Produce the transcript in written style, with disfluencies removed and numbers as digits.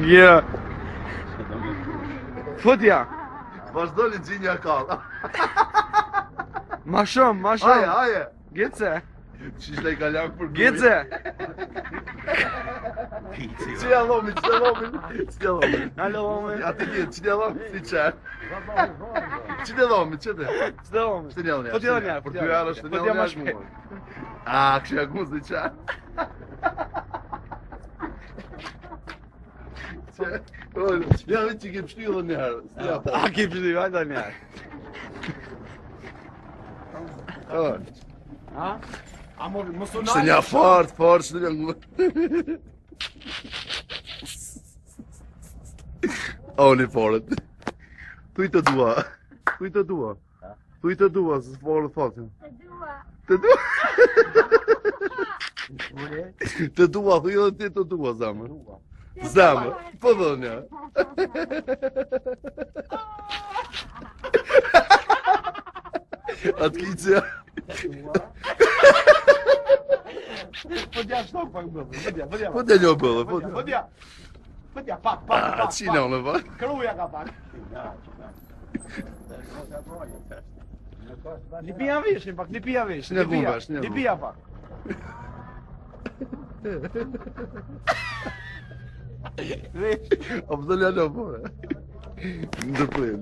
Ja. Futja. Vazhdo një gjinja kallë. Ma shumë, ma Haje, shumë. haje. Gice. Qishtë i ka lakë për gujë. Gice. Qia lomi, qia lomi. Qia lomi. Alo, ome. Ja të gjithë, qia lomi, si qe. Qia lomi, qëtë? Qëtë ome. Shtë njëllë Po t'jellë njerë. Për dy arë shtë Po njëllë t'ja ma njerë shpejt. mua. A, kështë ja ku si qe. Ja, vi që kemë shtu dhe njerë. A ki përdi, vajta njerë. Ha? A mos u Shtë një fort, shtë një ngu. O, një forët. Tuj të dua. Tuj të dua. Tuj të dua, se forët fatin. Të dua. Të dua, thuj edhe ti të dua, zamër. Zamër, po dhe një. Atë kicja. Po t'ja shtok pak bëllë, Po të një bëllë, po të. Po t'ja, pak. A, qina unë, pa? Kruja ka pak. Lipia vishin pak, lipia vishin. Shnia gumba, shnia gumba. Lipia pak. O, pëtë një një, po. Ndërprej.